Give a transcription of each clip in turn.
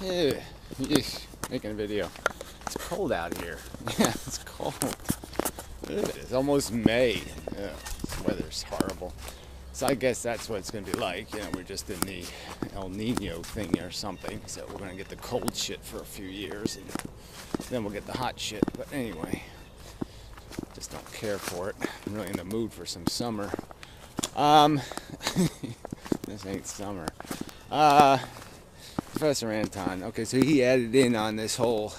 Ew, making a video. It's cold out here. Yeah, it's cold. It's almost May. Yeah, this weather's horrible. So I guess that's what it's going to be like. You know, we're just in the El Nino thing or something. So we're going to get the cold shit for a few years, and then we'll get the hot shit. But anyway, just don't care for it. I'm really in the mood for some summer. This ain't summer. Professor Anton. Okay, so he added in on this whole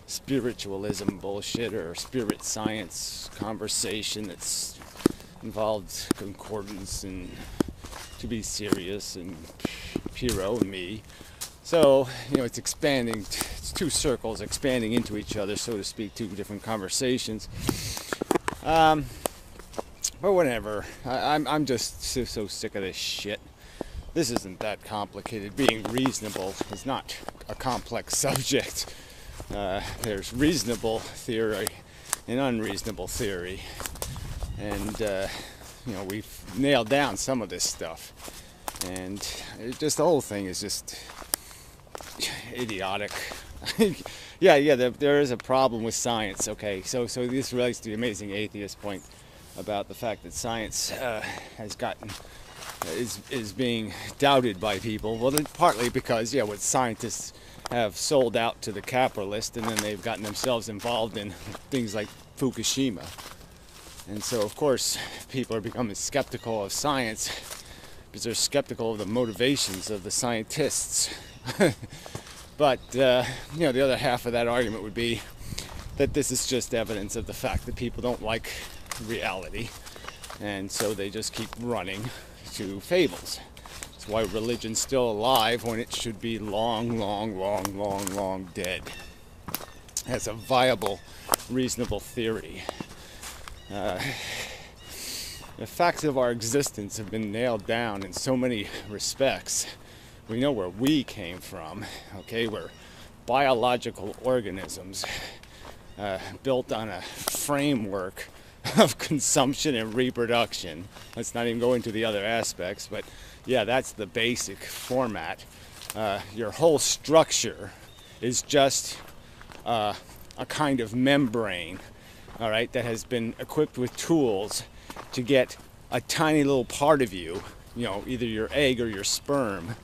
spiritualism bullshit or spirit science conversation that's involved concordance and to be serious and Piro and me. So, you know, it's expanding. It's two circles expanding into each other, so to speak, two different conversations. But whatever. I'm just so sick of this shit. This isn't that complicated. Being reasonable is not a complex subject. There's reasonable theory and unreasonable theory. And, you know, we've nailed down some of this stuff. And the whole thing is just idiotic. Yeah, there is a problem with science. Okay, so this relates to the amazing atheist point about the fact that science is being doubted by people. Well, partly because, what scientists have sold out to the capitalist, and then they've gotten themselves involved in things like Fukushima. And so, of course, people are becoming skeptical of science because they're skeptical of the motivations of the scientists. But, the other half of that argument would be that this is just evidence of the fact that people don't like reality, and so they just keep running to fables. That's why religion's still alive when it should be long dead. As a viable, reasonable theory. The facts of our existence have been nailed down in so many respects. We know where we came from, okay? We're biological organisms built on a framework of consumption and reproduction. Let's not even go into the other aspects, but yeah, that's the basic format. Your whole structure is just a kind of membrane, all right, that has been equipped with tools to get a tiny little part of you, either your egg or your sperm,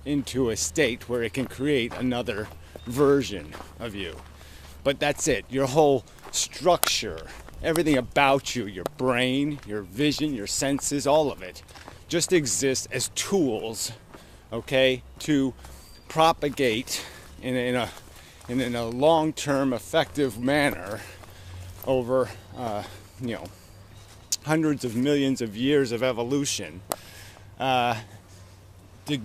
into a state where it can create another version of you. But that's it. Your whole structure, everything about you, your brain, your vision, your senses, all of it, just exists as tools, okay, to propagate in a long-term effective manner over, hundreds of millions of years of evolution, to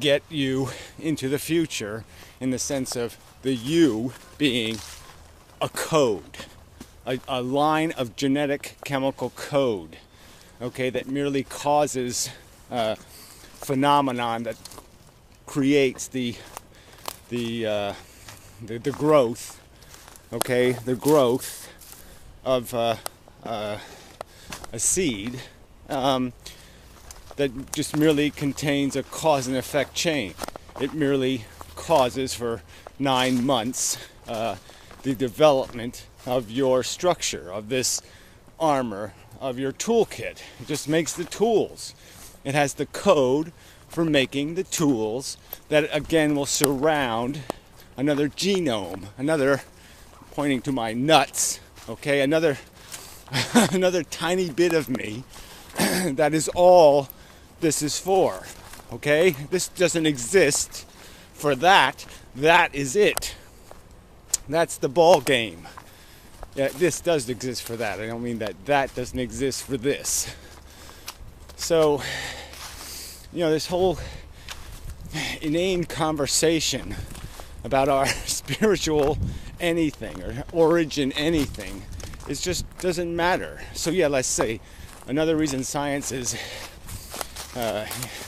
get you into the future, in the sense of the you being a code, a line of genetic chemical code, okay, that merely causes a phenomenon that creates the growth, okay, the growth of a seed that just merely contains a cause and effect chain. It merely causes for 9 months the development of your structure, of this armor, of your toolkit. It just makes the tools. It has the code for making the tools that again will surround another genome, another, pointing to my nuts, okay, another tiny bit of me. That is all this is for, okay? This doesn't exist for that. That is it. That's the ball game. Yeah, this does exist for that. I don't mean that doesn't exist for this. So, this whole inane conversation about our spiritual anything or origin anything, it just doesn't matter. So yeah, let's say another reason science is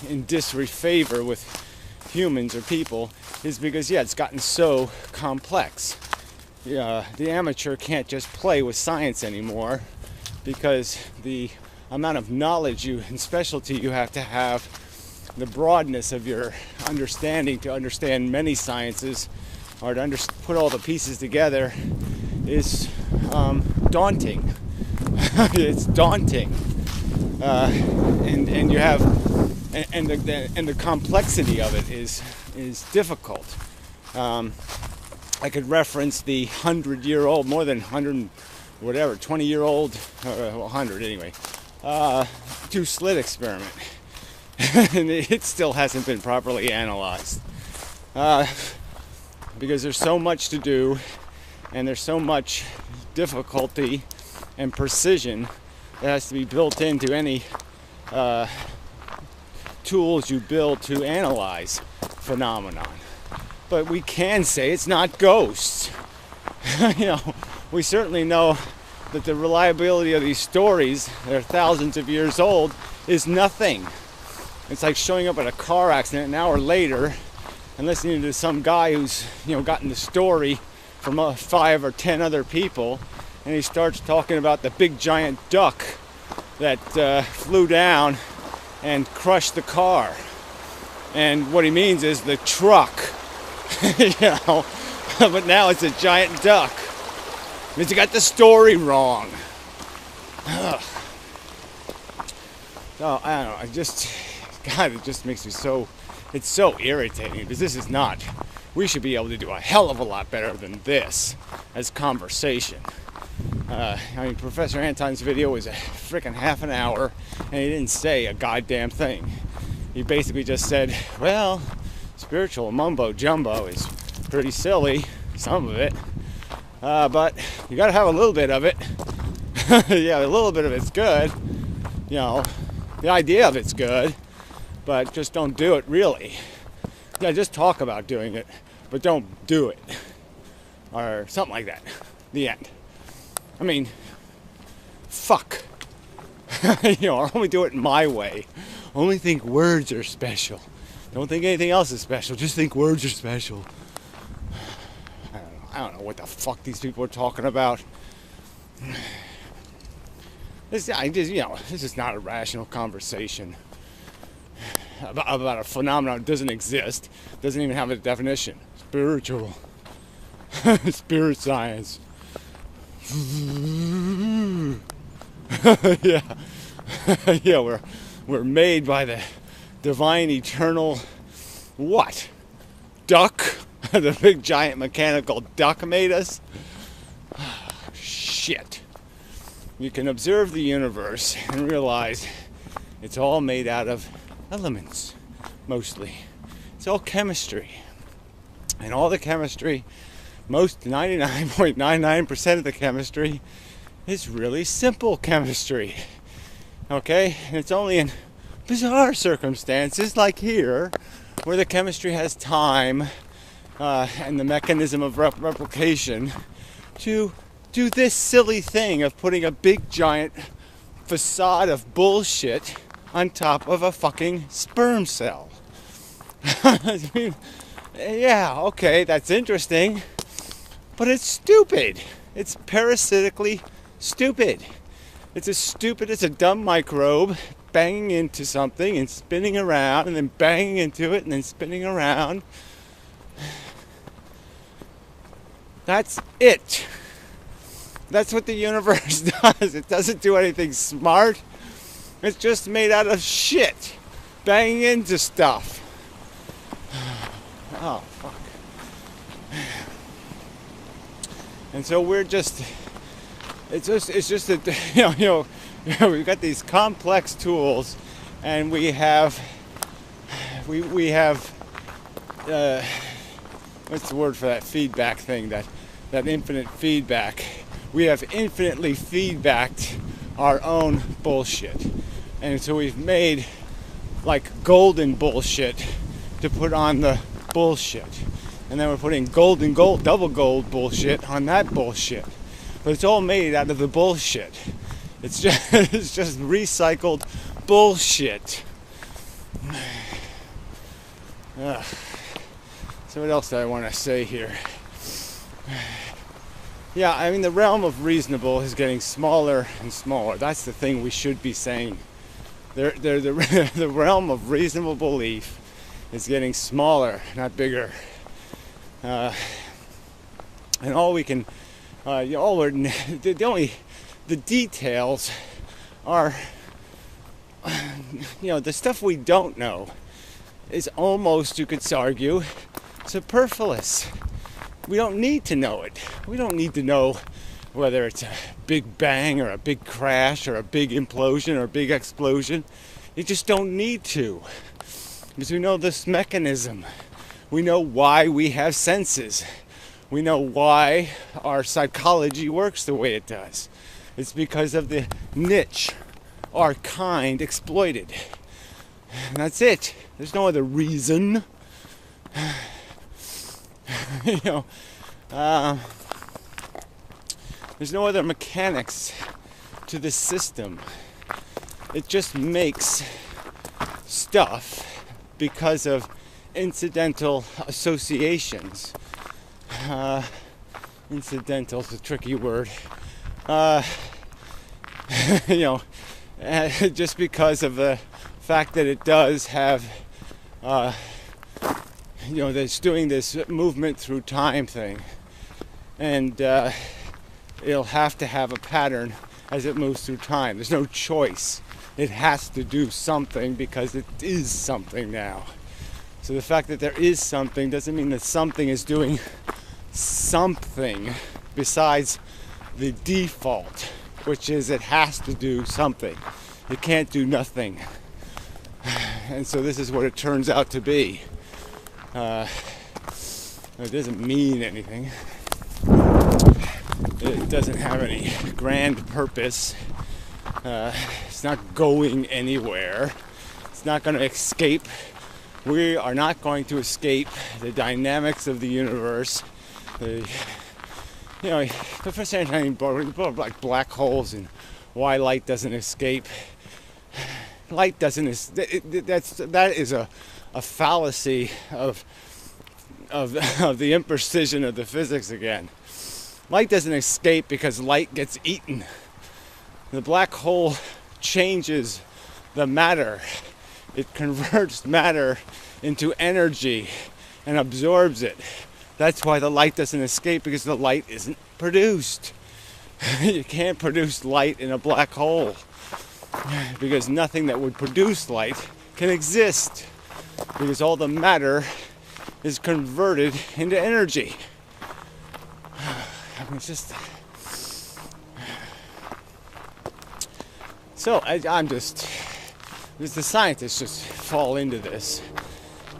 in disfavor with humans or people is because, it's gotten so complex. The amateur can't just play with science anymore because the amount of knowledge and specialty you have to have the broadness of your understanding to understand many sciences, or to put all the pieces together, is daunting. It's daunting, and you have, and the complexity of it is difficult. I could reference the 100-year-old, more than 100, whatever, 20-year-old, 100 anyway, two-slit experiment. And it still hasn't been properly analyzed. Because there's so much to do, and there's so much difficulty and precision that has to be built into any tools you build to analyze phenomenon. But we can say it's not ghosts. We certainly know that the reliability of these stories that are thousands of years old is nothing. It's like showing up at a car accident an hour later and listening to some guy who's gotten the story from 5 or 10 other people, and he starts talking about the big giant duck that flew down and crushed the car. And what he means is the truck. But now it's a giant duck. Means he got the story wrong. Ugh. So I don't know. It just makes me so. It's so irritating because this is not. We should be able to do a hell of a lot better than this as conversation. Professor Anton's video was a freaking half an hour, and he didn't say a goddamn thing. He basically just said, well, spiritual mumbo jumbo is pretty silly, some of it, but you gotta have a little bit of it. Yeah, a little bit of it's good. The idea of it's good, but just don't do it really. Yeah, just talk about doing it, but don't do it, or something like that. The end. I mean, fuck. Only do it my way. Only think words are special. Don't think anything else is special. Just think words are special. I don't know what the fuck these people are talking about. This is not a rational conversation about a phenomenon that doesn't exist. Doesn't even have a definition. Spiritual. Spirit science. Yeah. Yeah, we're made by the divine eternal what? Duck? The big giant mechanical duck made us? Shit. You can observe the universe and realize it's all made out of elements, mostly. It's all chemistry. And all the chemistry, most 99.99% of the chemistry is really simple chemistry. Okay? And it's only in bizarre circumstances like here where the chemistry has time and the mechanism of replication to do this silly thing of putting a big giant facade of bullshit on top of a fucking sperm cell. I mean, yeah, okay, that's interesting, but it's stupid. It's parasitically stupid. It's a dumb microbe banging into something and spinning around and then banging into it and then spinning around. That's it. That's what the universe does. It doesn't do anything smart. It's just made out of shit banging into stuff. Oh, fuck. And so we're just, it's just that, we've got these complex tools, and we have, what's the word for that feedback thing, that infinite feedback. We have infinitely feedbacked our own bullshit. And so we've made like golden bullshit to put on the bullshit. And then we're putting double gold bullshit on that bullshit. But it's all made out of the bullshit. It's just recycled bullshit. So what else do I want to say here? Yeah, I mean, the realm of reasonable is getting smaller and smaller. That's the thing we should be saying the realm of reasonable belief is getting smaller, not bigger. And all we can, the details are, the stuff we don't know is almost, you could argue, superfluous. We don't need to know it. We don't need to know whether it's a big bang or a big crash or a big implosion or a big explosion. You just don't need to. Because we know this mechanism. We know why we have senses. We know why our psychology works the way it does. It's because of the niche our kind exploited. And that's it. There's no other reason. There's no other mechanics to this system. It just makes stuff because of incidental associations. Incidental is a tricky word. Just because of the fact that it does have, that's doing this movement through time thing. And it'll have to have a pattern as it moves through time. There's no choice. It has to do something because it is something now. So the fact that there is something doesn't mean that something is doing something besides the default, which is it has to do something. It can't do nothing. And so this is what it turns out to be. It doesn't mean anything. It doesn't have any grand purpose. It's not going anywhere. It's not going to escape. We are not going to escape the dynamics of the universe. Professor Einstein like black holes and why light doesn't escape. Light doesn't. That is a fallacy of the imprecision of the physics again. Light doesn't escape because light gets eaten. The black hole changes the matter. It converts matter into energy and absorbs it. That's why the light doesn't escape, because the light isn't produced. You can't produce light in a black hole because nothing that would produce light can exist, because all the matter is converted into energy. I mean, it's just... So I'm just... Because the scientists just fall into this.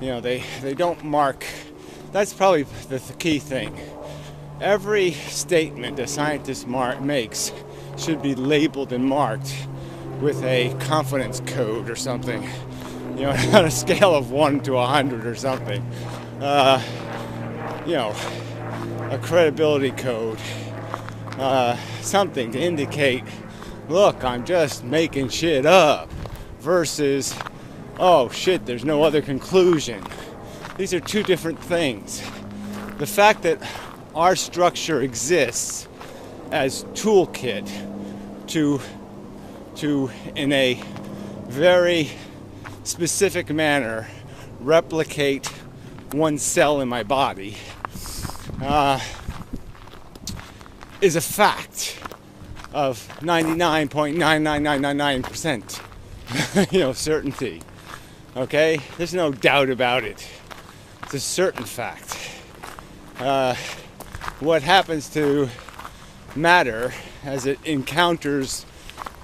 They don't mark... That's probably the key thing. Every statement a scientist makes should be labeled and marked with a confidence code or something. On a scale of 1 to 100 or something. A credibility code. Something to indicate, look, I'm just making shit up. Versus, oh shit, there's no other conclusion. These are two different things. The fact that our structure exists as toolkit to in a very specific manner replicate one cell in my body is a fact of 99.99999% certainty. Okay? There's no doubt about it. It's a certain fact. What happens to matter as it encounters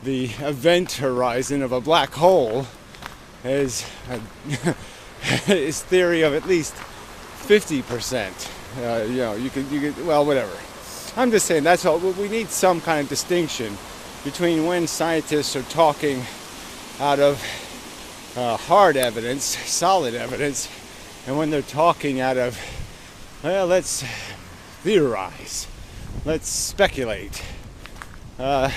the event horizon of a black hole is theory of at least 50%. You could, well, whatever. I'm just saying that's all. We need some kind of distinction between when scientists are talking out of hard evidence, solid evidence, and when they're talking out of, well, let's theorize, let's speculate. Some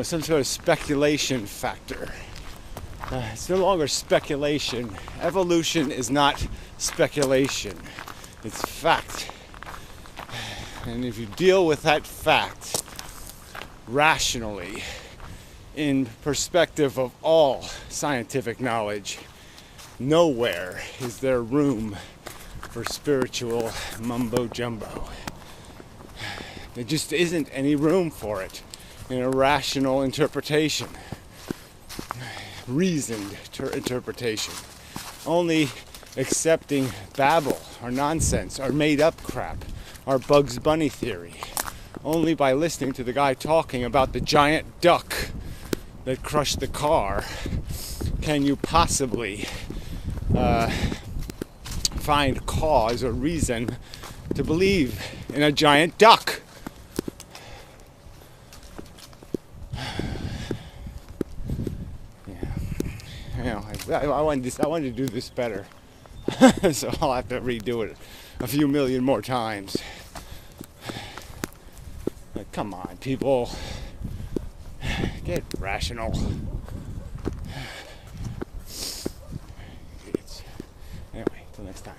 sort of speculation factor. It's no longer speculation. Evolution is not speculation. It's fact. And if you deal with that fact rationally, in perspective of all scientific knowledge, nowhere is there room for spiritual mumbo jumbo. There just isn't any room for it in a rational interpretation, reasoned interpretation. Only accepting babble or nonsense or made up crap or Bugs Bunny theory. Only by listening to the guy talking about the giant duck that crushed the car can you possibly find cause or reason to believe in a giant duck. I wanted to do this better, so I'll have to redo it a few million more times. Like, come on, people, get rational. Anyway, till next time.